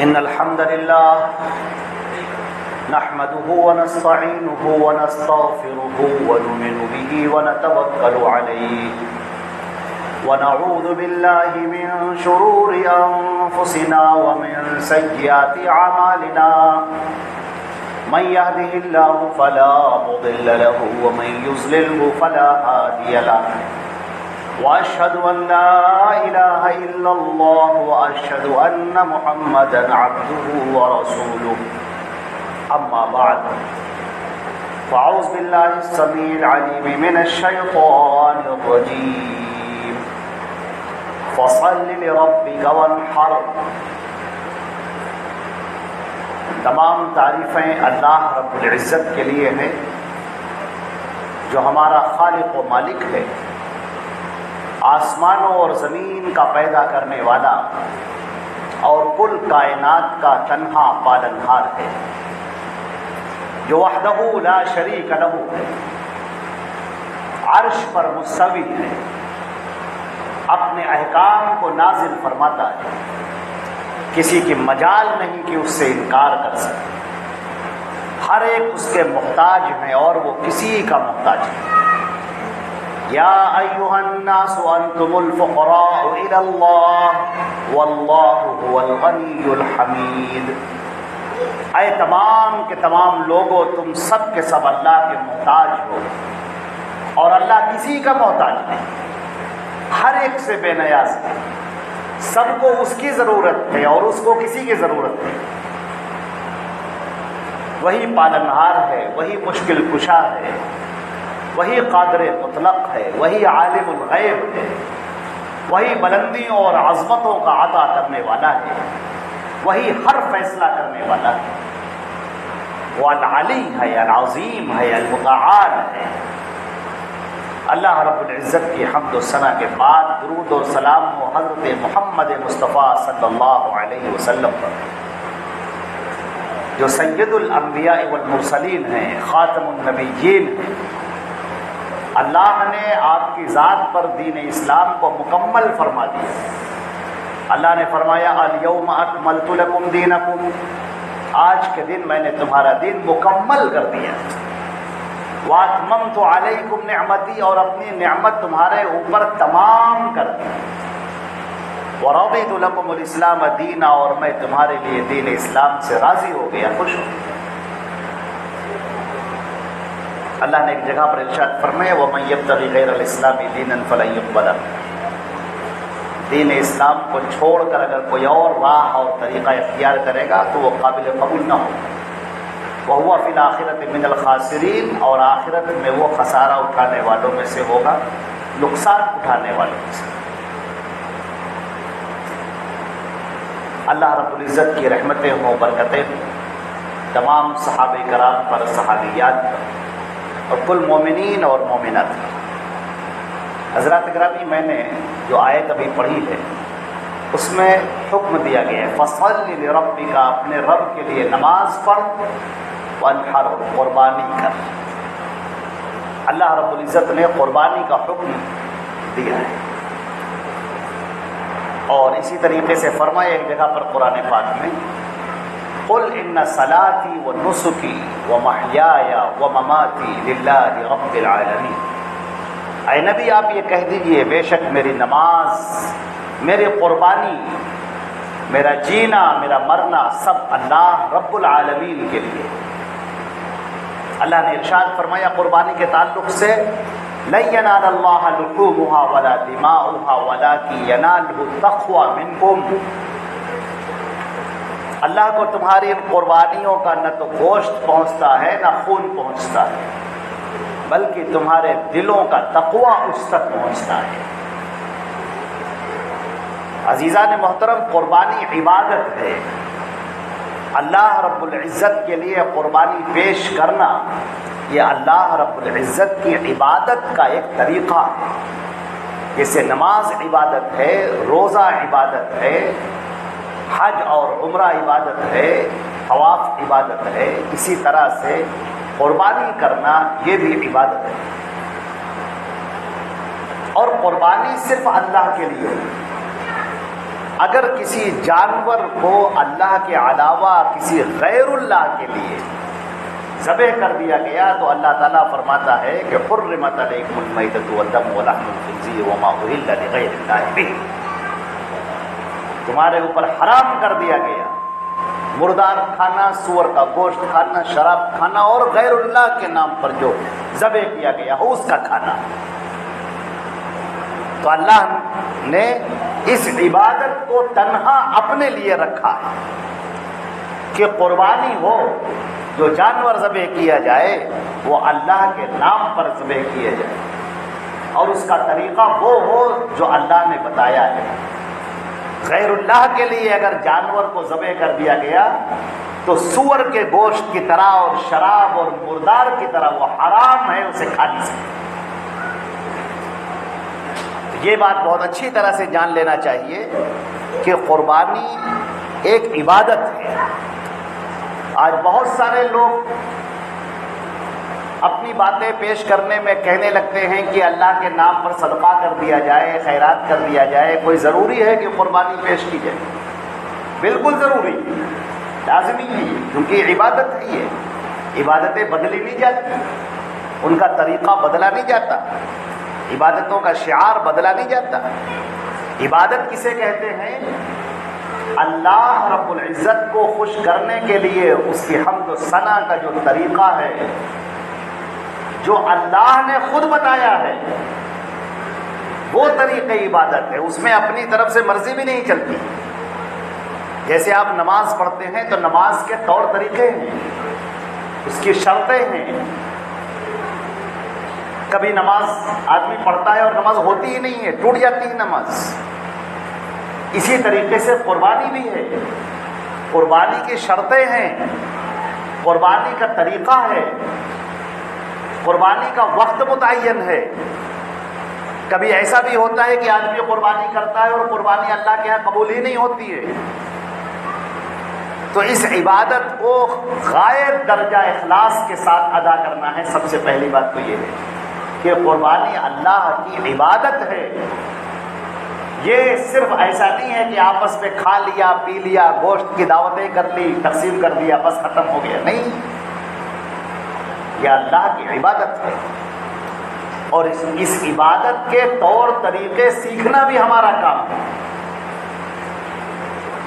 إن الحمد لله نحمده ونستعينه ونستغفره ونؤمن به ونتوكل عليه ونعوذ بالله من شرور أنفسنا ومن سيئات أعمالنا من يهده الله فلا مضل له ومن يضلل فلا هادي له وأشهد أن لا إله إلا الله وأشهد أن محمدا عبده ورسوله أما بعد فأعوذ بالله السميع العليم من الشيطان الرجيم فصل لربك وانحر. تمام تعریفیں اللہ رب العزت کے لیے ہیں جو ہمارا خالق و مالک ہے، آسمانوں اور زمین کا پیدا کرنے والا اور کل کائنات کا تنہا پالنہار ہے، جو وحدہ لا شریک لہ ہے، عرش پر مستوی ہے، اپنے احکام کو نازل فرماتا ہے، کسی کی مجال نہیں کہ اس سے انکار کر سکے، ہر ایک اس کے محتاج ہیں اور وہ کسی کا محتاج ہے. یا ایھا الناس انتم الفقراء الی اللہ واللہ هو الغنی الحمید. اے تمام کے تمام لوگوں، تم سب کے سب اللہ کے محتاج ہو اور اللہ کسی کا محتاج نہیں، ہر ایک سے بے نیاز ہے، سب کو اس کی ضرورت ہے اور اس کو کسی کی ضرورت نہیں. وہی پالنہار ہے، وہی مشکل کشا ہے، وہی قادر مطلق ہے، وہی عالم الغیب ہے، وہی بلندیوں اور عظمتوں کا عطا کرنے والا ہے، وہی ہر فیصلہ کرنے والا ہے. وہ العلی ہے، العظیم ہے، المتعال ہے. اللہ رب العزت کی حمد و ثنا کے بعد درود و سلام و حضرت محمد مصطفیٰ صلی اللہ علیہ وسلم پر، جو سید الانبیاء والمرسلین ہیں، خاتم النبیین ہیں. اللہ نے آپ کی ذات پر دین اسلام کو مکمل فرما دیا. اللہ نے فرمایا الیوم اکملت لکم دینکم، آج کے دن میں نے تمہارا دین مکمل کر دیا. واتممت علیکم نعمتی، اور اپنی نعمت تمہارے اوپر تمام کر دی. ورضیت لکم الاسلام دینا، اور میں تمہارے لیے دین اسلام سے راضی ہو گیا، خوش ہو گیا. اللہ نے ایک جگہ پر ارشاد فرمایا وَمَن يَبْتَغِ غَيْرَ الْإِسْلَامِ دِينًا فَلَن يُقْبَلَ. دین اسلام کو چھوڑ کر اگر کوئی اور راہ اور طریقہ اختیار کرے گا تو وہ قابل قبول نہ ہو. وَهُوَ فِي الْآخِرَةِ مِنَ الْخَاسِرِينَ، اور آخرت میں وہ خسارہ اٹھانے والوں میں سے ہوگا، نقصان اٹھانے والوں میں سے. اللہ رب العزت کی رحمتیں ہوں، برکتیں ہوں تمام صحابہ کرام پر، صحابیات پر اور کل مومنین اور مومنات. حضرات گرامی، میں نے جو آیت ابھی پڑھی ہے اس میں حکم دیا گیا ہے فصل لربک، اپنے رب کے لیے نماز پڑھ، وانحر، قربانی کر. اللہ رب العزت نے قربانی کا حکم دیا ہے، اور اسی طریقے سے فرمایا ایک جگہ پر قرآن پاک میں قل ان صلاتی و نسکی و محیای و مماتی للہ رب العالمین. اے نبی، آپ یہ کہہ دیجئے بے شک میری نماز، میری قربانی، میرا جینا، میرا مرنا سب اللہ رب العالمین کے لیے. اللہ نے ارشاد فرمایا قربانی کے تعلق سے لن ینال اللہ لحومها ولا دماؤها ولکن ینالہ التقوی منکم. اللہ کو تمہاری ان قربانیوں کا نہ تو گوشت پہنچتا ہے نہ خون پہنچتا ہے، بلکہ تمہارے دلوں کا تقوی اس تک پہنچتا ہے. عزیزان محترم، قربانی عبادت ہے. اللہ رب العزت کے لیے قربانی پیش کرنا یہ اللہ رب العزت کی عبادت کا ایک طریقہ ہے. جیسے نماز عبادت ہے، روزہ عبادت ہے، حج اور عمرہ عبادت ہے، طواف عبادت ہے، اسی طرح سے قربانی کرنا یہ بھی عبادت ہے. اور قربانی صرف اللہ کے لیے. اگر کسی جانور کو اللہ کے علاوہ کسی غیر اللہ کے لیے ذبح کر دیا گیا تو اللہ تعالیٰ فرماتا ہے کہ حرمت علیکم المیتۃ والدم ولحم الخنزیر وما اہل لغیر اللہ بہ، تمہارے اوپر حرام کر دیا گیا مردار کھانا، سور کا گوشت کھانا، شراب کھانا، اور غیر اللہ کے نام پر جو ذبح کیا گیا ہو اس کا کھانا۔ تو اللہ نے اس عبادت کو تنہا اپنے لیے رکھا ہے کہ قربانی ہو، جو جانور ذبح کیا جائے وہ اللہ کے نام پر ذبح کیا جائے، اور اس کا طریقہ وہ ہو جو اللہ نے بتایا ہے۔ غیر اللہ کے لیے اگر جانور کو ذبح کر دیا گیا تو سور کے گوشت کی طرح اور شراب اور مردار کی طرح وہ حرام ہے، اسے کھا نہیں سکتے۔ یہ بات بہت اچھی طرح سے جان لینا چاہیے کہ قربانی ایک عبادت ہے۔ آج بہت سارے لوگ اپنی باتیں پیش کرنے میں کہنے لگتے ہیں کہ اللہ کے نام پر صدقہ کر دیا جائے، خیرات کر دیا جائے، کوئی ضروری ہے کہ قربانی پیش کی جائے؟ بالکل ضروری، لازمی ہے، کیونکہ عبادت ہے یہ۔ عبادتیں بدلی نہیں جاتی، ان کا طریقہ بدلا نہیں جاتا، عبادتوں کا شعار بدلا نہیں جاتا۔ عبادت کسے کہتے ہیں؟ اللہ رب العزت کو خوش کرنے کے لیے اس کی حمد و ثنا کا جو طریقہ ہے، جو اللہ نے خود بتایا ہے، وہ طریقہ عبادت ہے، اس میں اپنی طرف سے مرضی بھی نہیں چلتی۔ جیسے آپ نماز پڑھتے ہیں تو نماز کے طور طریقے ہیں، اس کی شرطیں ہیں۔ کبھی نماز آدمی پڑھتا ہے اور نماز ہوتی ہی نہیں ہے، ٹوٹ جاتی ہے نماز۔ اسی طریقے سے قربانی بھی ہے، قربانی کی شرطیں ہیں، قربانی کا طریقہ ہے، قربانی کا وقت متعین ہے۔ کبھی ایسا بھی ہوتا ہے کہ آدمی قربانی کرتا ہے اور قربانی اللہ کے یہاں قبول ہی نہیں ہوتی ہے۔ تو اس عبادت کو غائب درجہ اخلاص کے ساتھ ادا کرنا ہے۔ سب سے پہلی بات تو یہ ہے کہ قربانی اللہ کی عبادت ہے۔ یہ صرف ایسا نہیں ہے کہ آپس میں کھا لیا، پی لیا، گوشت کی دعوتیں کر لی، تقسیم کر دیا، بس ختم ہو گیا، نہیں، یہ اللہ کی عبادت ہے، اور اس عبادت کے طور طریقے سیکھنا بھی ہمارا کام ہے۔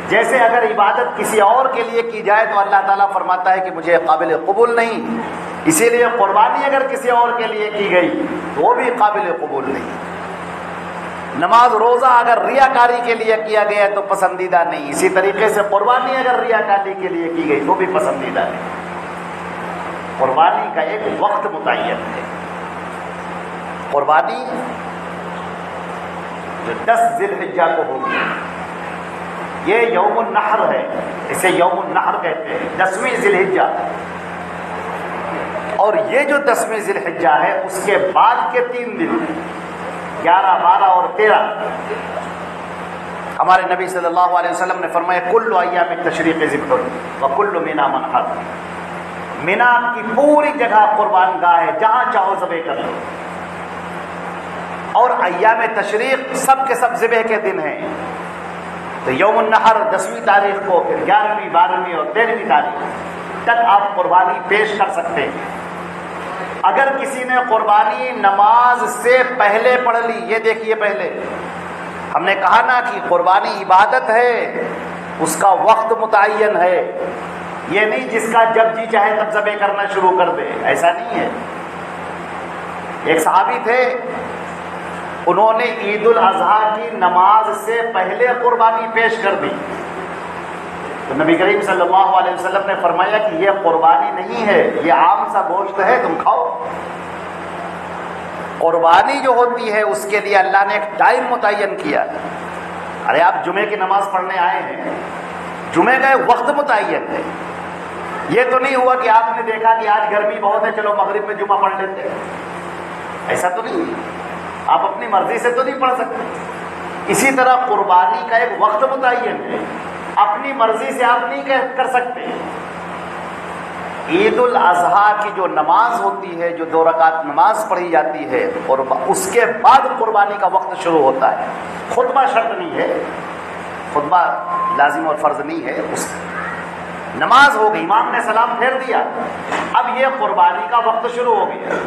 جیسے اگر عبادت کسی اور کے لیے کی جائے تو اللہ تعالیٰ فرماتا ہے کہ مجھے قابل قبول نہیں، اسی لیے قربانی اگر کسی اور کے لیے کی گئی تو وہ بھی قابل قبول نہیں۔ نماز روزہ اگر ریاکاری کے لیے کیا گیا تو پسندیدہ نہیں، اسی طریقے سے قربانی اگر ریاکاری کے لیے کی گئی تو بھی پسندیدہ نہیں۔ قربانی کا ایک وقت متعین ہے۔ قربانی جو 10 ذی الحجہ کو ہوگی، یہ یوم النحر ہے، اسے یوم النحر کہتے ہیں، 10ویں ذی الحجہ۔ اور یہ جو 10ویں ذی الحجہ ہے اس کے بعد کے 3 دن 11، 12 اور 13 ہمارے نبی صلی اللہ علیہ وسلم نے فرمایا کل ایام التشریق ذبح وکل منا منحر، مینا کی پوری جگہ قربان گاہ ہے، جہاں چاہو ذبح کر لو، اور ایام تشریق سب کے سب ذبح کے دن ہیں۔ تو یوم النحر 10ویں تاریخ کو، پھر 11ویں، 12ویں اور 13ویں تاریخ تک آپ قربانی پیش کر سکتے ہیں۔ اگر کسی نے قربانی نماز سے پہلے پڑھ لی، یہ دیکھیے پہلے ہم نے کہا نا کہ قربانی عبادت ہے، اس کا وقت متعین ہے، یہ نہیں جس کا جب جی چاہے تب ذبح کرنا شروع کر دے، ایسا نہیں ہے۔ ایک صحابی تھے، انہوں نے عید الاضحیٰ کی نماز سے پہلے قربانی پیش کر دی، تو نبی کریم صلی اللہ علیہ وسلم نے فرمایا کہ یہ قربانی نہیں ہے، یہ عام سا گوشت ہے، تم کھاؤ۔ قربانی جو ہوتی ہے اس کے لیے اللہ نے ایک ٹائم متعین کیا ہے۔ ارے آپ جمعے کی نماز پڑھنے آئے ہیں، جمعے کا ایک وقت متعین ہے۔ یہ تو نہیں ہوا کہ آپ نے دیکھا کہ آج گرمی بہت ہے، چلو مغرب میں جمعہ پڑھ لیتے ہیں، ایسا تو نہیں، آپ اپنی مرضی سے تو نہیں پڑھ سکتے۔ اسی طرح قربانی کا ایک وقت متعین ہے، اپنی مرضی سے آپ نہیں کر سکتے۔ عید الاضحیٰ کی جو نماز ہوتی ہے، جو 2 رکعت نماز پڑھی جاتی ہے، اور اس کے بعد قربانی کا وقت شروع ہوتا ہے۔ خطبہ شرط نہیں ہے، خطبہ لازم اور فرض نہیں ہے، اس نماز ہو گئی، امام نے سلام پھیر دیا، اب یہ قربانی کا وقت شروع ہو گیا۔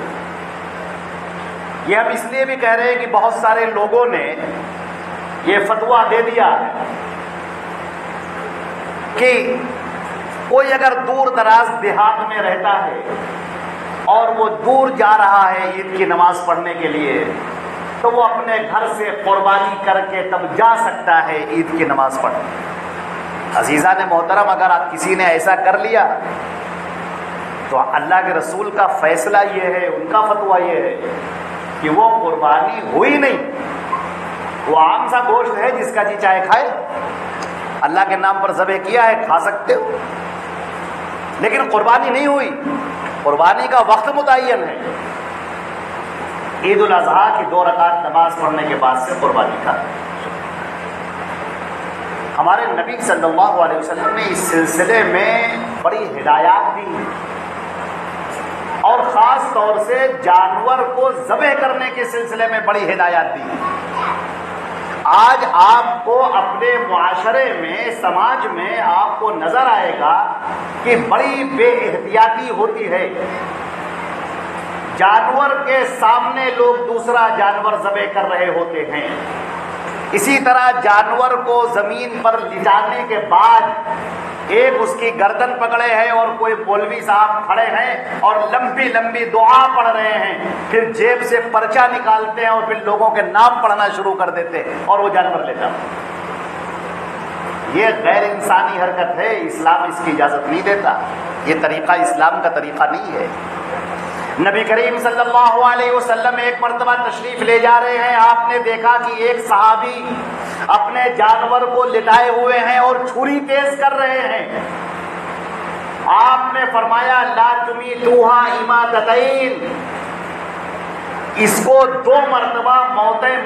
یہ ہم اس لیے بھی کہہ رہے ہیں کہ بہت سارے لوگوں نے یہ فتویٰ دے دیا کہ کوئی اگر دور دراز دیہات میں رہتا ہے اور وہ دور جا رہا ہے عید کی نماز پڑھنے کے لیے، تو وہ اپنے گھر سے قربانی کر کے تب جا سکتا ہے عید کی نماز پڑھنے۔ عزیزان محترم، اگر آپ کسی نے ایسا کر لیا تو اللہ کے رسول کا فیصلہ یہ ہے، ان کا فتویٰ یہ ہے کہ وہ قربانی ہوئی نہیں، وہ عام سا گوشت ہے، جس کا جی چاہے کھائے، اللہ کے نام پر ذبح کیا ہے، کھا سکتے ہو، لیکن قربانی نہیں ہوئی۔ قربانی کا وقت متعین ہے، عید الاضحیٰ کی 2 رکعت نماز پڑھنے کے بعد سے قربانی کا۔ ہمارے نبی صلی اللہ علیہ وسلم نے اس سلسلے میں بڑی ہدایات دی، اور خاص طور سے جانور کو ذبح کرنے کے سلسلے میں بڑی ہدایات دی۔ آج آپ کو اپنے معاشرے میں، سماج میں آپ کو نظر آئے گا کہ بڑی بے احتیاطی ہوتی ہے، جانور کے سامنے لوگ دوسرا جانور ذبح کر رہے ہوتے ہیں، اسی طرح جانور کو زمین پر لٹانے کے بعد ایک اس کی گردن پکڑے ہیں اور کوئی مولوی صاحب کھڑے ہیں اور لمبی لمبی دعا پڑھ رہے ہیں، پھر جیب سے پرچہ نکالتے ہیں اور پھر لوگوں کے نام پڑھنا شروع کر دیتے ہیں اور وہ جانور لیتا۔ یہ غیر انسانی حرکت ہے، اسلام اس کی اجازت نہیں دیتا، یہ طریقہ اسلام کا طریقہ نہیں ہے۔ نبی کریم صلی اللہ علیہ وسلم ایک مرتبہ تشریف لے جا رہے ہیں، آپ نے دیکھا کہ ایک صحابی اپنے جانور کو لٹائے ہوئے ہیں اور چھری تیز کر رہے ہیں۔ آپ نے فرمایا لا تمیتوہا اماتتین، اس کو 2 مرتبہ موتیں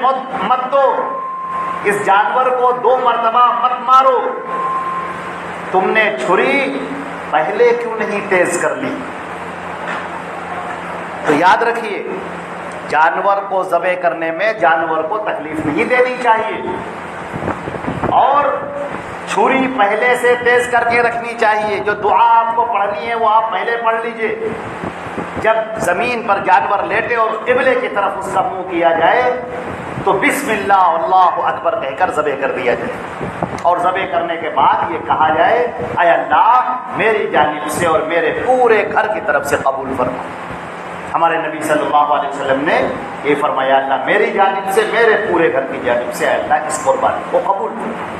مت دو، اس جانور کو 2 مرتبہ مت مارو، تم نے چھری پہلے کیوں نہیں تیز کر لی؟ تو یاد رکھیے، جانور کو ذبح کرنے میں جانور کو تکلیف نہیں دینی چاہیے، اور چھری پہلے سے تیز کر کے رکھنی چاہیے۔ جو دعا آپ کو پڑھنی ہے وہ آپ پہلے پڑھ لیجئے، جب زمین پر جانور لیٹے اور قبلے کی طرف اس کا منہ کیا جائے تو بسم اللہ اللہ اکبر کہہ کر ذبح کر دیا جائے، اور ذبح کرنے کے بعد یہ کہا جائے اے اللہ میری جانب سے اور میرے پورے گھر کی طرف سے قبول فرما۔ ہمارے نبی صلی اللہ علیہ وسلم نے یہ فرمایا اللہ میری جانب سے، میرے پورے گھر کی جانب سے اللہ اس قربانی کو قبول فرما۔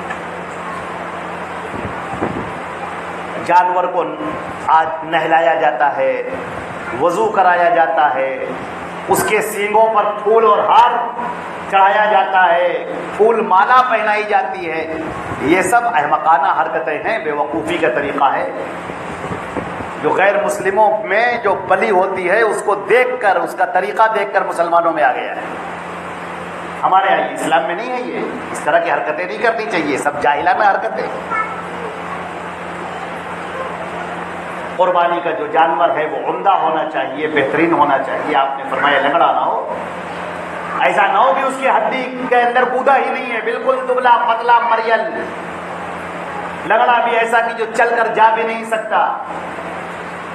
جانور کو آج نہلایا جاتا ہے، وضو کرایا جاتا ہے، اس کے سینگوں پر پھول اور ہار چڑھایا جاتا ہے، پھول مالا پہنائی جاتی ہے، یہ سب احمقانہ حرکتیں ہیں، بے وقوفی کا طریقہ ہے۔ جو غیر مسلموں میں جو بلی ہوتی ہے اس کو دیکھ کر، اس کا طریقہ دیکھ کر مسلمانوں میں آ گیا ہے۔ ہمارے یہاں اسلام میں نہیں ہے، یہ اس طرح کی حرکتیں نہیں کرنی چاہیے، سب جاہلانہ حرکتیں۔ قربانی کا جو جانور ہے وہ عمدہ ہونا چاہیے، بہترین ہونا چاہیے۔ آپ نے فرمایا لنگڑا نہ ہو، ایسا نہ ہو کہ اس کی ہڈی کے اندر گودا ہی نہیں ہے، بالکل دبلا پتلا مریل۔ لنگڑا بھی ایسا کہ جو چل کر جا بھی نہیں سکتا،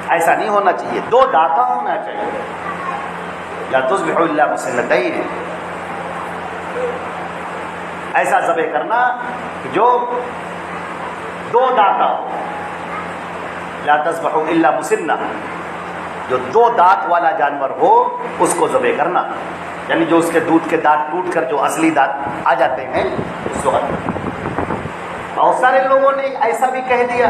ایسا نہیں ہونا چاہیے۔ 2 دانتا ہونا چاہیے، لا تذبحوا الا مسنتین، ایسا ذبح کرنا جو 2 دانتا ہو، لا تذبحوا الا مسنہ، جو 2 دانت والا جانور ہو اس کو ذبح کرنا، یعنی جو اس کے دودھ کے دانت ٹوٹ کر جو اصلی دانت آ جاتے ہیں اس کو۔ بہت سارے لوگوں نے ایسا بھی کہہ دیا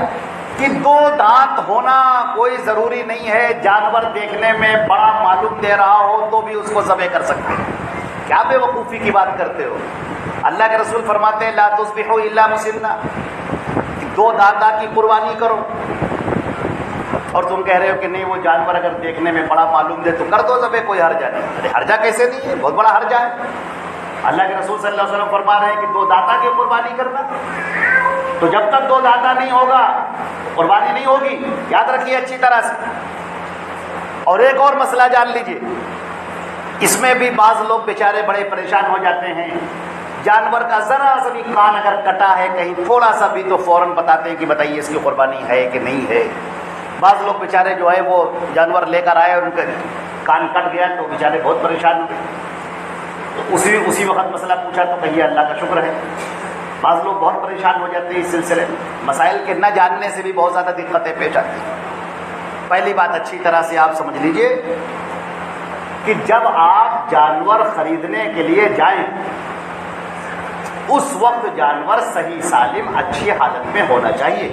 کہ 2 دانت ہونا کوئی ضروری نہیں ہے، جانور دیکھنے میں بڑا معلوم دے رہا ہو تو بھی اس کو ذبح کر سکتے ہیں۔ کیا بے وقوفی کی بات کرتے ہو؟ اللہ کے رسول فرماتے ہیں لا تذبحوا الا مسنہ، 2 دانتا کی قربانی کرو، اور تم کہہ رہے ہو کہ نہیں وہ جانور اگر دیکھنے میں بڑا معلوم دے تو کر دو ذبح، کوئی حرجہ نہیں۔ ارے حرجہ کیسے نہیں ہے؟ بہت بڑا حرجہ ہے۔ اللہ کے رسول صلی اللہ علیہ وسلم فرما رہے ہیں کہ 2 دانتا کی قربانی کرنا، تو جب تک 2 دانتا نہیں ہوگا قربانی نہیں ہوگی، یاد رکھیے اچھی طرح سے۔ اور ایک اور مسئلہ جان لیجئے، اس میں بھی بعض لوگ بیچارے بڑے پریشان ہو جاتے ہیں، جانور کا ذرا سا بھی کان اگر کٹا ہے کہیں تھوڑا سا بھی تو فوراً بتاتے ہیں کہ بتائیے اس کی قربانی ہے کہ نہیں ہے. بعض لوگ بیچارے جو ہے وہ جانور لے کر آئے اور ان کا کان کٹ گیا تو بیچارے بہت پریشان ہوئے. تو اسی وقت مسئلہ پوچھا تو کہیے اللہ کا شکر ہے. بعض لوگ بہت پریشان ہو جاتے ہیں اس سلسلے میں. مسائل کے نہ جاننے سے بھی بہت زیادہ دقتیں پیش آتی ہیں. پہلی بات اچھی طرح سے آپ سمجھ لیجئے کہ جب آپ جانور خریدنے کے لیے جائیں اس وقت جانور صحیح سالم اچھی حالت میں ہونا چاہیے.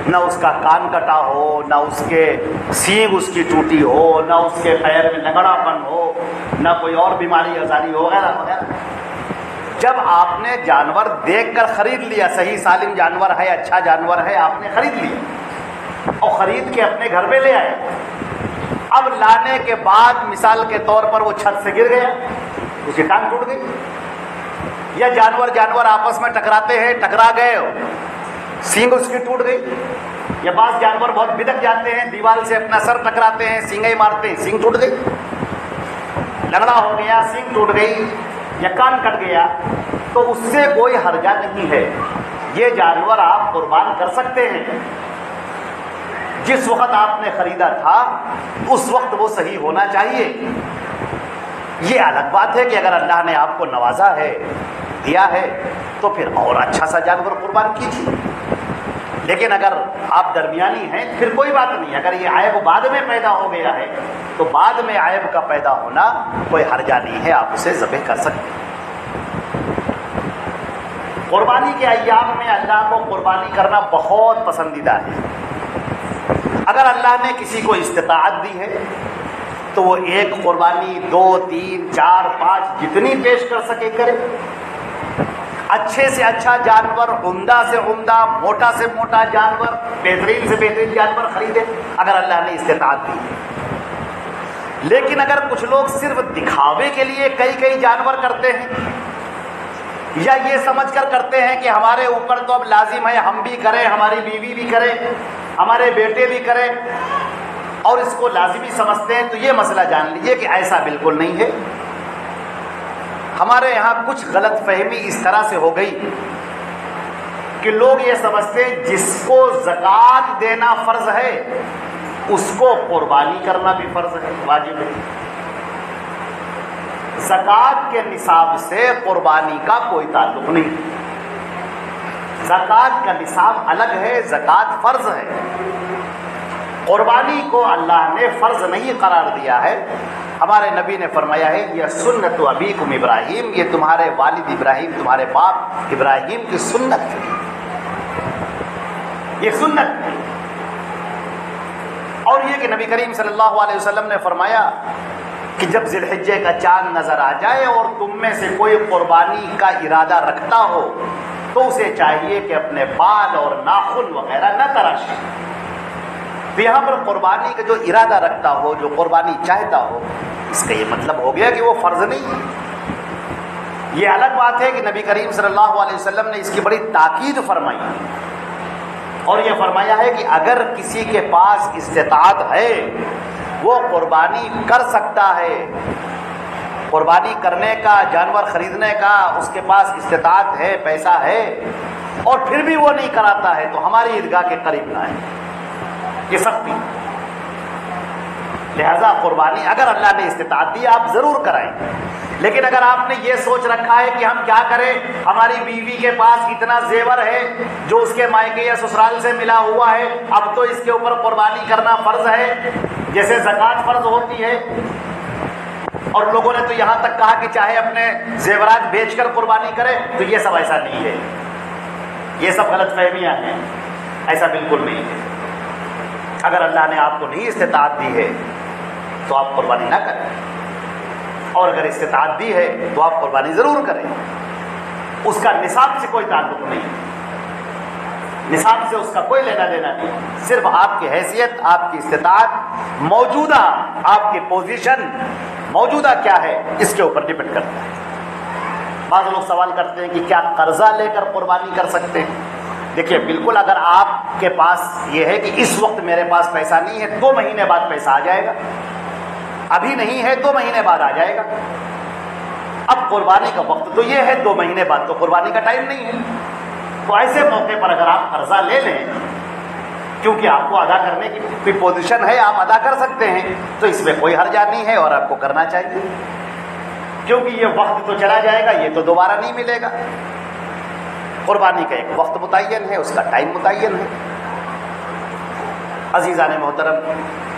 نہ اس کا کان کٹا ہو، نہ اس کے سینگ اس کی ٹوٹی ہو، نہ اس کے پیر میں لنگڑا پن ہو، نہ کوئی اور بیماری ازاری ہو وغیرہ وغیرہ. جب آپ نے جانور دیکھ کر خرید لیا، صحیح سالم جانور ہے، اچھا جانور ہے، آپ نے خرید لیا اور خرید کے اپنے گھر پہ لے آئے. اب لانے کے بعد مثال کے طور پر وہ چھت سے گر گیا، اس کی ٹانگ ٹوٹ گئی، یا جانور آپس میں ٹکراتے ہیں، ٹکرا گئے سینگ اس کی ٹوٹ گئی، یا بعض جانور بہت بدک جاتے ہیں، دیوار سے اپنا سر ٹکراتے ہیں، سینگیں مارتے ہیں، سینگ ٹوٹ گئی، لنگڑا ہو گیا، سینگ ٹوٹ گئی یا کان کٹ گیا، تو اس سے کوئی حرجہ نہیں ہے. یہ جانور آپ قربان کر سکتے ہیں. جس وقت آپ نے خریدا تھا اس وقت وہ صحیح ہونا چاہیے. یہ الگ بات ہے کہ اگر اللہ نے آپ کو نوازا ہے، دیا ہے، تو پھر اور اچھا سا جانور قربان کیجیے. لیکن اگر آپ درمیانی ہیں پھر کوئی بات نہیں. اگر یہ عیب بعد میں پیدا ہو گیا ہے تو بعد میں عیب کا پیدا ہونا کوئی حرجہ نہیں ہے، آپ اسے ذبح کر سکتے ہیں. قربانی کے ایام میں اللہ کو قربانی کرنا بہت پسندیدہ ہے. اگر اللہ نے کسی کو استطاعت دی ہے تو وہ ایک قربانی 2 3 4 5 جتنی پیش کر سکے کرے. اچھے سے اچھا جانور، عمدہ سے عمدہ، موٹا سے موٹا جانور، بہترین سے بہترین جانور خریدے اگر اللہ نے استطاعت دی. لیکن اگر کچھ لوگ صرف دکھاوے کے لیے کئی جانور کرتے ہیں یا یہ سمجھ کر کرتے ہیں کہ ہمارے اوپر تو اب لازم ہے ہم بھی کریں، ہماری بیوی بھی کرے، ہمارے بیٹے بھی کریں، اور اس کو لازمی سمجھتے ہیں، تو یہ مسئلہ جان لیجئے کہ ایسا بالکل نہیں ہے. ہمارے یہاں کچھ غلط فہمی اس طرح سے ہو گئی کہ لوگ یہ سمجھتے ہیں جس کو زکوٰۃ دینا فرض ہے اس کو قربانی کرنا بھی فرض ہے، واجب ہے. زکوٰۃ کے نصاب سے قربانی کا کوئی تعلق نہیں. زکوٰۃ کا نصاب الگ ہے، زکوٰۃ فرض ہے. قربانی کو اللہ نے فرض نہیں قرار دیا ہے. ہمارے نبی نے فرمایا ہے یہ سنت ابیکم ابراہیم، یہ تمہارے والد ابراہیم، تمہارے باپ ابراہیم کی سنت ہے، یہ سنت ہے. اور یہ کہ نبی کریم صلی اللہ علیہ وسلم نے فرمایا کہ جب ذی الحجہ کا چاند نظر آ جائے اور تم میں سے کوئی قربانی کا ارادہ رکھتا ہو تو اسے چاہیے کہ اپنے بال اور ناخن وغیرہ نہ تراشے. تو یہاں پر قربانی کا جو ارادہ رکھتا ہو، جو قربانی چاہتا ہو، اس کا یہ مطلب ہو گیا کہ وہ فرض نہیں ہے. یہ الگ بات ہے کہ نبی کریم صلی اللہ علیہ وسلم نے اس کی بڑی تاکید فرمائی اور یہ فرمایا ہے کہ اگر کسی کے پاس استطاعت ہے وہ قربانی کر سکتا ہے. قربانی کرنے کا، جانور خریدنے کا اس کے پاس استطاعت ہے، پیسہ ہے، اور پھر بھی وہ نہیں کراتا ہے تو ہماری عیدگاہ کے قریب نہ ہے. یہ سختی. لہذا قربانی اگر اللہ نے استطاعت دی آپ ضرور کرائیں. لیکن اگر آپ نے یہ سوچ رکھا ہے کہ ہم کیا کریں، ہماری بیوی کے پاس اتنا زیور ہے جو اس کے مائکے یا سسرال سے ملا ہوا ہے، اب تو اس کے اوپر قربانی کرنا فرض ہے جیسے زکوٰۃ فرض ہوتی ہے. اور لوگوں نے تو یہاں تک کہا کہ چاہے اپنے زیورات بیچ کر قربانی کرے. تو یہ سب ایسا نہیں ہے، یہ سب غلط فہمیاں ہیں. ایسا بالکل نہیں ہے. اگر اللہ نے آپ کو نہیں استطاعت دی ہے تو آپ قربانی نہ کریں، اور اگر استطاعت دی ہے تو آپ قربانی ضرور کریں. اس کا نصاب سے کوئی تعلق نہیں، نصاب سے اس کا کوئی لینا دینا نہیں. صرف آپ کی حیثیت، آپ کی استطاعت، موجودہ آپ کی پوزیشن موجودہ کیا ہے اس کے اوپر ڈپینڈ کرتا ہے. بعض لوگ سوال کرتے ہیں کہ کیا قرضہ لے کر قربانی کر سکتے ہیں؟ دیکھیے بالکل، اگر آپ کے پاس یہ ہے کہ اس وقت میرے پاس پیسہ نہیں ہے، 2 مہینے بعد پیسہ آ جائے گا، ابھی نہیں ہے 2 مہینے بعد آ جائے گا، اب قربانی کا وقت تو یہ ہے، 2 مہینے بعد تو قربانی کا ٹائم نہیں ہے. تو ایسے موقع پر اگر آپ قرضہ لے لیں، کیونکہ آپ کو ادا کرنے کی کوئی پوزیشن ہے، آپ ادا کر سکتے ہیں، تو اس میں کوئی حرج نہیں ہے اور آپ کو کرنا چاہیے، کیونکہ یہ وقت تو چلا جائے گا، یہ تو دوبارہ نہیں ملے گا. قربانی کا ایک وقت متعین ہے، اس کا ٹائم متعین ہے. عزیزان محترم،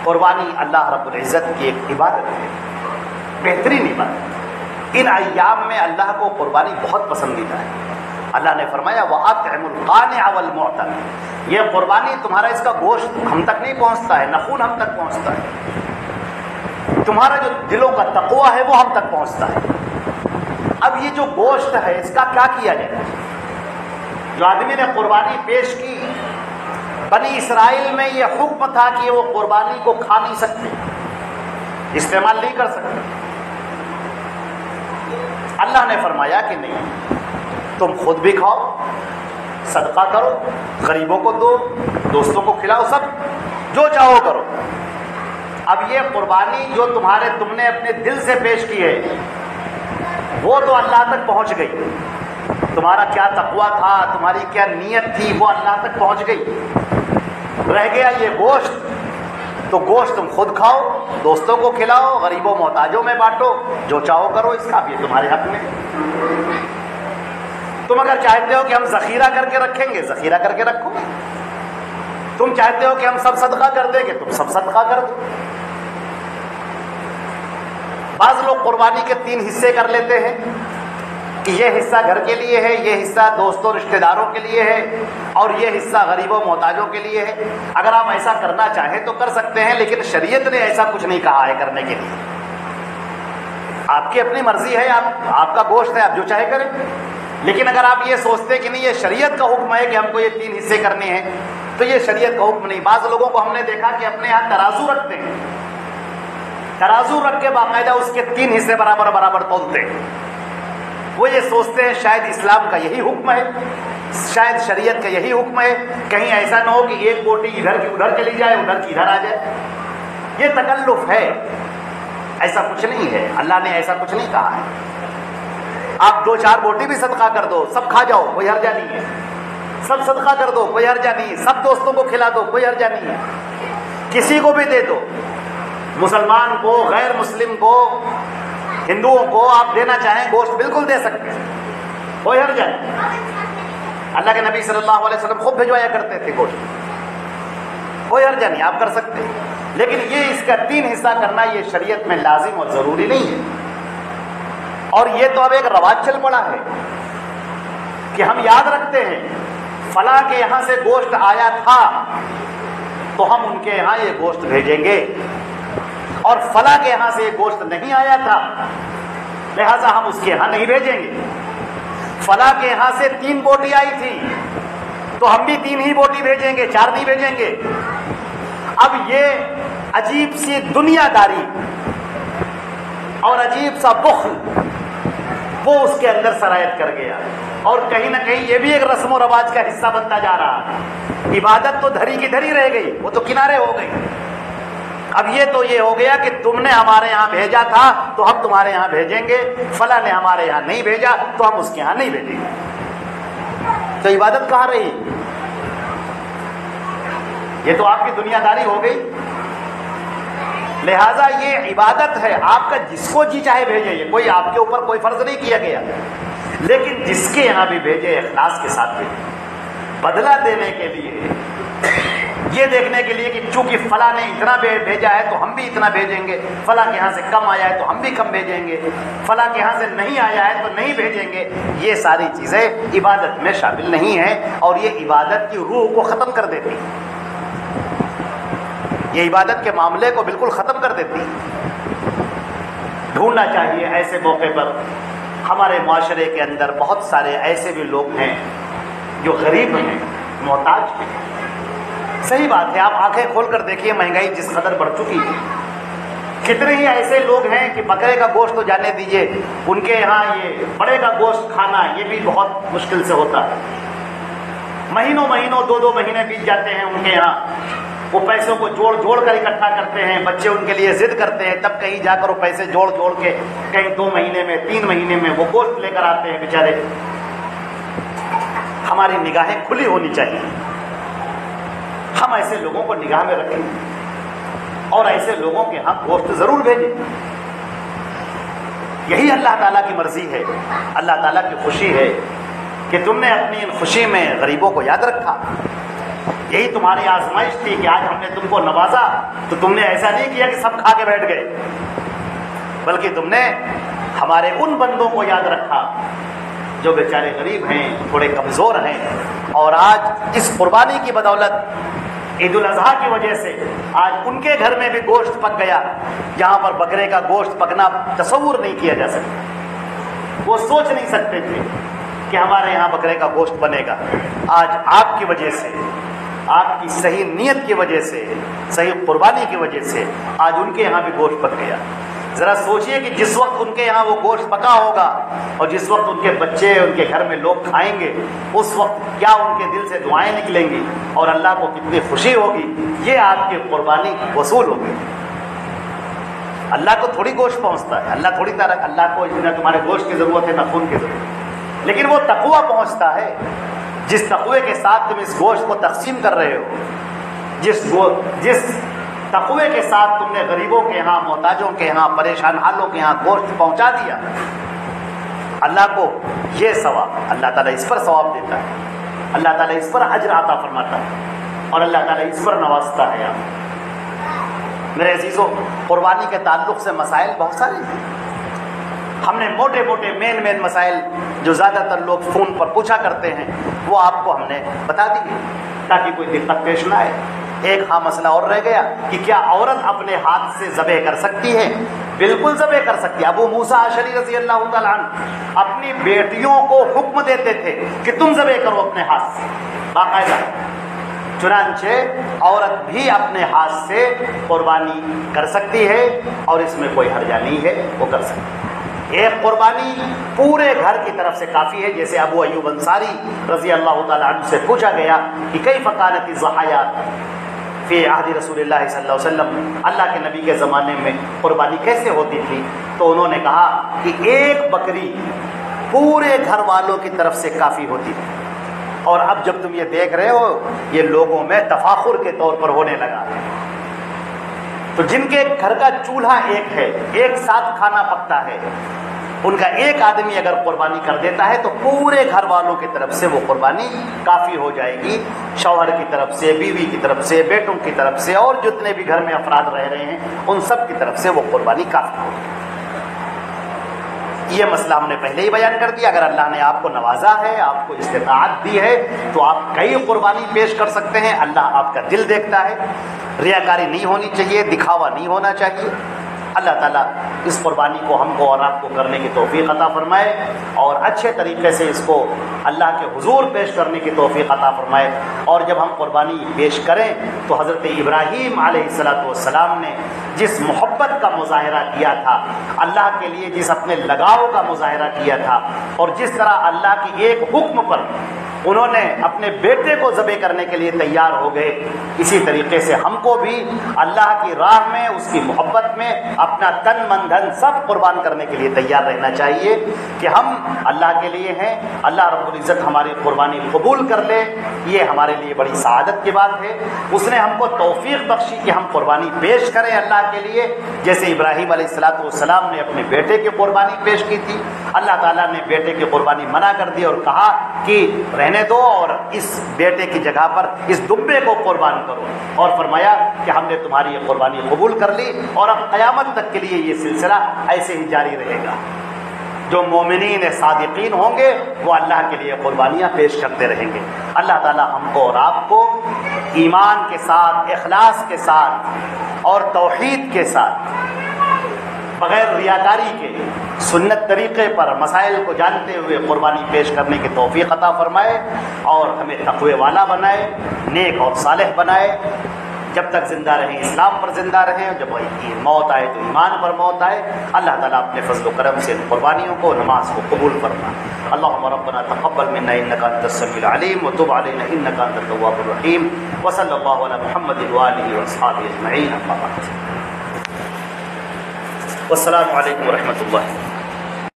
قربانی اللہ رب العزت کی ایک عبادت ہے، بہترین عبادت. ان ایام میں اللہ کو قربانی بہت پسندیدہ ہے. اللہ نے فرمایا وَأَطْعِمُ الْقَانِعَ وَالْمُعْتَرَ، یہ قربانی تمہارا اس کا گوشت ہم تک نہیں پہنچتا ہے، نہ خون ہم تک پہنچتا ہے، تمہارا جو دلوں کا تقویٰ ہے وہ ہم تک پہنچتا ہے. اب یہ جو گوشت ہے اس کا کیا کیا جائے؟ جو آدمی نے قربانی پیش کی، بنی اسرائیل میں یہ حکم تھا کہ وہ قربانی کو کھا نہیں سکتے، استعمال نہیں کر سکتے. اللہ نے فرمایا کہ نہیں، تم خود بھی کھاؤ، صدقہ کرو، غریبوں کو دو، دوستوں کو کھلاؤ، سب جو چاہو کرو. اب یہ قربانی جو تم نے اپنے دل سے پیش کی ہے وہ تو اللہ تک پہنچ گئی. تمہارا کیا تقویٰ تھا، تمہاری کیا نیت تھی، وہ اللہ تک پہنچ گئی. رہ گیا یہ گوشت، تو گوشت تم خود کھاؤ، دوستوں کو کھلاؤ، غریبوں محتاجوں میں بانٹو، جو چاہو کرو، اس کا بھی تمہارے حق میں. تم اگر چاہتے ہو کہ ہم ذخیرہ کر کے رکھیں گے، ذخیرہ کر کے رکھو. تم چاہتے ہو کہ ہم سب صدقہ کر دیں گے، تم سب صدقہ کر دو. بعض لوگ قربانی کے 3 حصے کر لیتے ہیں کہ یہ حصہ گھر کے لیے ہے، یہ حصہ دوستوں رشتہ داروں کے لیے ہے، اور یہ حصہ غریبوں محتاجوں کے لیے ہے. اگر آپ ایسا کرنا چاہیں تو کر سکتے ہیں، لیکن شریعت نے ایسا کچھ نہیں کہا ہے کرنے کے لیے. آپ کی اپنی مرضی ہے، آپ کا گوشت ہے، آپ جو چاہے کریں. لیکن اگر آپ یہ سوچتے ہیں کہ نہیں یہ شریعت کا حکم ہے کہ ہم کو یہ 3 حصے کرنے ہیں، تو یہ شریعت کا حکم نہیں. بعض لوگوں کو ہم نے دیکھا کہ اپنے ہاں ترازو رکھتے ہیں، ترازو رکھ کے باقاعدہ اس کے 3 حصے برابر برابر تولتے ہیں. وہ یہ سوچتے ہیں شاید اسلام کا یہی حکم ہے، شاید شریعت کا یہی حکم ہے، کہیں ایسا نہ ہو کہ ایک بوٹی ادھر کی ادھر چلی جائے، ادھر کی ادھر آ جائے. یہ تکلف ہے، ایسا کچھ نہیں ہے. اللہ نے ایسا کچھ نہیں کہا ہے. آپ 2-4 بوٹی بھی صدقہ کر دو، سب کھا جاؤ، کوئی حرجہ نہیں ہے. سب صدقہ کر دو، کوئی حرجہ نہیں ہے. سب دوستوں کو کھلا دو، کوئی حرجہ نہیں ہے. کسی کو بھی دے دو، مسلمان کو، غیر مسلم کو، ہندوؤں کو آپ دینا چاہیں گوشت بالکل دے سکتے ہیں، کوئی حرجہ نہیں. اللہ کے نبی صلی اللہ علیہ وسلم خود بھجوایا کرتے تھے گوشت، کوئی حرجہ نہیں، آپ کر سکتے ہیں. لیکن یہ اس کا 3 حصہ کرنا یہ شریعت میں لازم اور ضروری نہیں ہے. اور یہ تو اب ایک رواج چل پڑا ہے کہ ہم یاد رکھتے ہیں فلاں کے یہاں سے گوشت آیا تھا تو ہم ان کے یہاں یہ گوشت بھیجیں گے، اور فلاں کے یہاں سے یہ گوشت نہیں آیا تھا لہذا ہم اس کے یہاں نہیں بھیجیں گے. فلاں کے یہاں سے 3 بوٹی آئی تھی تو ہم بھی 3 ہی بوٹی بھیجیں گے، 4 نہیں بھیجیں گے. اب یہ عجیب سی دنیا داری اور عجیب سا بخل وہ اس کے اندر سرایت کر گیا، اور کہیں نہ کہیں یہ بھی ایک رسم و رواج کا حصہ بنتا جا رہا ہے. عبادت تو دھری کی دھری رہ گئی، وہ تو کنارے ہو گئی. اب یہ تو یہ ہو گیا کہ تم نے ہمارے یہاں بھیجا تھا تو ہم تمہارے یہاں بھیجیں گے، فلاں نے ہمارے یہاں نہیں بھیجا تو ہم اس کے یہاں نہیں بھیجیں گے. تو عبادت کہاں رہی؟ یہ تو آپ کی دنیا داری ہو گئی. لہذا یہ عبادت ہے، آپ کا جس کو جی چاہے بھیجے، یہ کوئی آپ کے اوپر کوئی فرض نہیں کیا گیا، لیکن جس کے یہاں بھی بھیجے اخلاص کے ساتھ بھیجے. بدلہ دینے کے لیے، یہ دیکھنے کے لیے کہ چونکہ فلاں نے اتنا بھیجا ہے تو ہم بھی اتنا بھیجیں گے، فلاں کے یہاں سے کم آیا ہے تو ہم بھی کم بھیجیں گے، فلاں کے یہاں سے نہیں آیا ہے تو نہیں بھیجیں گے. یہ ساری چیزیں عبادت میں شامل نہیں ہیں، اور یہ عبادت کی روح کو ختم کر دیتی ہے، یہ عبادت کے معاملے کو بالکل ختم کر دیتی ہے. ڈھونڈنا چاہیے ایسے موقع پر. ہمارے معاشرے کے اندر بہت سارے ایسے بھی لوگ ہیں جو غریب ہیں، محتاج ہیں. صحیح بات ہے، آپ آنکھیں کھول کر دیکھیے مہنگائی جس قدر بڑھ چکی ہے. کتنے ہی ایسے لوگ ہیں کہ بکرے کا گوشت تو جانے دیجئے، ان کے یہاں یہ بڑے کا گوشت کھانا یہ بھی بہت مشکل سے ہوتا ہے. مہینوں 2 مہینے بیت جاتے ہیں ان کے یہاں وہ پیسوں کو جوڑ جوڑ کر اکٹھا کرتے ہیں، بچے ان کے لیے ضد کرتے ہیں، تب کہیں جا کر وہ پیسے جوڑ جوڑ کے کہیں 2 مہینے میں 3 مہینے میں وہ گوشت لے کر آتے ہیں بیچارے۔ ہماری نگاہیں کھلی ہونی چاہیے، ہم ایسے لوگوں کو نگاہ میں رکھیں اور ایسے لوگوں کے ہاں گوشت ضرور بھیجیں۔ یہی اللہ تعالیٰ کی مرضی ہے، اللہ تعالیٰ کی خوشی ہے کہ تم نے اپنی ان خوشی میں غریبوں کو یاد رکھا۔ یہی تمہاری آزمائش تھی کہ آج ہم نے تم کو نوازا تو تم نے ایسا نہیں کیا کہ سب کھا کے بیٹھ گئے، بلکہ تم نے ہمارے ان بندوں کو یاد رکھا جو بیچارے غریب ہیں، تھوڑے کمزور ہیں، اور آج اس قربانی کی بدولت عید الاضحیٰ کی وجہ سے آج ان کے گھر میں بھی گوشت پک گیا جہاں پر بکرے کا گوشت پکنا تصور نہیں کیا جا سکتا۔ وہ سوچ نہیں سکتے تھے کہ ہمارے یہاں بکرے کا گوشت بنے گا۔ آج آپ کی وجہ سے، آپ کی صحیح نیت کی وجہ سے، صحیح قربانی کی وجہ سے آج ان کے یہاں بھی گوشت پک گیا۔ ذرا سوچئے کہ جس وقت ان کے یہاں وہ گوشت پکا ہوگا اور جس وقت ان کے بچے ان کے گھر میں لوگ کھائیں گے، اس وقت کیا ان کے دل سے دعائیں نکلیں گی اور اللہ کو کتنی خوشی ہوگی۔ یہ آپ کی قربانی وصول ہوگی۔ اللہ کو تھوڑی گوشت پہنچتا ہے، اللہ تھوڑی طرح، اللہ کو نہ تمہارے گوشت کی ضرورت ہے نہ خون کی ضرورت، لیکن وہ تقویٰ پہنچتا ہے جس تقوی کے ساتھ تم اس گوشت کو تقسیم کر رہے ہو، جس تقوی کے ساتھ تم نے غریبوں کے ہاں، محتاجوں کے ہاں، پریشان حالوں کے ہاں گوشت پہنچا دیا، اللہ کو یہ ثواب، اللہ تعالیٰ اس پر ثواب دیتا ہے، اللہ تعالیٰ اس پر اجر عطا فرماتا ہے اور اللہ تعالیٰ اس پر نوازتا ہے۔ میرے عزیزوں، قربانی کے تعلق سے مسائل بہت سارے ہیں۔ ہم نے موٹے موٹے مین مسائل جو زیادہ تر لوگ فون پر پوچھا کرتے ہیں وہ آپ کو ہم نے بتا دیے تاکہ کوئی دقت پیش نہ آئے۔ ایک مسئلہ اور رہ گیا کہ کیا عورت اپنے ہاتھ سے ذبح کر سکتی ہے؟ بالکل ذبح کر سکتی ہے۔ ابو موسیٰ اشعری رضی اللہ تعالیٰ عنہ اپنی بیٹیوں کو حکم دیتے تھے کہ تم ذبح کرو اپنے ہاتھ سے باقاعدہ۔ چنانچہ عورت بھی اپنے ہاتھ سے قربانی کر سکتی ہے اور اس میں کوئی حرج نہیں ہے، وہ کر سکتی ہے۔ ایک قربانی پورے گھر کی طرف سے کافی ہے، جیسے ابو ایوب انصاری رضی اللہ تعالیٰ عنہ سے پوچھا گیا کہ کیف کانت الضحایات فی عہد رسول اللہ صلی اللہ علیہ وسلم، اللہ کے نبی کے زمانے میں قربانی کیسے ہوتی تھی؟ تو انہوں نے کہا کہ ایک بکری پورے گھر والوں کی طرف سے کافی ہوتی تھی، اور اب جب تم یہ دیکھ رہے ہو یہ لوگوں میں تفاخر کے طور پر ہونے لگا ہے۔ تو جن کے گھر کا چولہا ایک ہے، ایک ساتھ کھانا پکتا ہے، ان کا ایک آدمی اگر قربانی کر دیتا ہے تو پورے گھر والوں کی طرف سے وہ قربانی کافی ہو جائے گی، شوہر کی طرف سے، بیوی کی طرف سے، بیٹوں کی طرف سے، اور جتنے بھی گھر میں افراد رہ رہے ہیں ان سب کی طرف سے وہ قربانی کافی ہوگی۔ یہ مسئلہ ہم نے پہلے ہی بیان کر دیا۔ اگر اللہ نے آپ کو نوازا ہے، آپ کو استطاعت دی ہے تو آپ کئی قربانی پیش کر سکتے ہیں۔ اللہ آپ کا دل دیکھتا ہے، ریاکاری نہیں ہونی چاہیے، دکھاوا نہیں ہونا چاہیے۔ اللہ تعالیٰ اس قربانی کو ہم کو اور آپ کو کرنے کی توفیق عطا فرمائے اور اچھے طریقے سے اس کو اللہ کے حضور پیش کرنے کی توفیق عطا فرمائے۔ اور جب ہم قربانی پیش کریں تو حضرت ابراہیم علیہ السلام نے جس محبت کا مظاہرہ کیا تھا، اللہ کے لیے جس اپنے لگاؤ کا مظاہرہ کیا تھا، اور جس طرح اللہ کی ایک حکم پر انہوں نے اپنے بیٹے کو ذبح کرنے کے لیے تیار ہو گئے، اسی طریقے سے ہم کو بھی اللہ کی راہ میں، اس کی محبت میں اپنا تن من دھن سب قربان کرنے کے لیے تیار رہنا چاہیے کہ ہم اللہ کے لیے ہیں، اللہ رب العزت ہماری قربانی قبول کر لے، یہ ہمارے لیے بڑی سعادت کی بات ہے۔ اس نے ہم کو توفیق بخشی کہ ہم قربانی پیش کریں اللہ کے لیے، جیسے ابراہیم علیہ السلام نے اپنے بیٹے کی قربانی پیش کی تھی۔ اللہ تعالیٰ نے بیٹے کی قربانی منع کر دی اور کہا کہ رہنے دو اور اس بیٹے کی جگہ پر اس دمبے کو قربان کرو، اور فرمایا کہ ہم نے تمہاری یہ قربانی قبول کر لی اور اب قیامت تک کے لیے یہ سلسلہ ایسے ہی جاری رہے گا۔ جو مومنین صادقین ہوں گے وہ اللہ کے لیے قربانیاں پیش کرتے رہیں گے۔ اللہ تعالیٰ ہم کو اور آپ کو ایمان کے ساتھ، اخلاص کے ساتھ اور توحید کے ساتھ، بغیر ریاکاری کے، سنت طریقے پر مسائل کو جانتے ہوئے قربانی پیش کرنے کی توفیق عطا فرمائے اور ہمیں تقوی والا بنائے، نیک اور صالح بنائے۔ جب تک زندہ رہیں اسلام پر زندہ رہیں، جب موت آئے تو ایمان پر موت آئے۔ اللہ تعالیٰ اپنے فضل و کرم سے ان قربانیوں کو، نماز کو قبول فرما۔ اللهم ربنا تقبل منا انك انت السميع العليم وتب علينا انك انت التواب الرحيم وصلى الله على محمد واله واصحابه اجمعين، اما بعد، والسلام علیکم ورحمۃ اللہ۔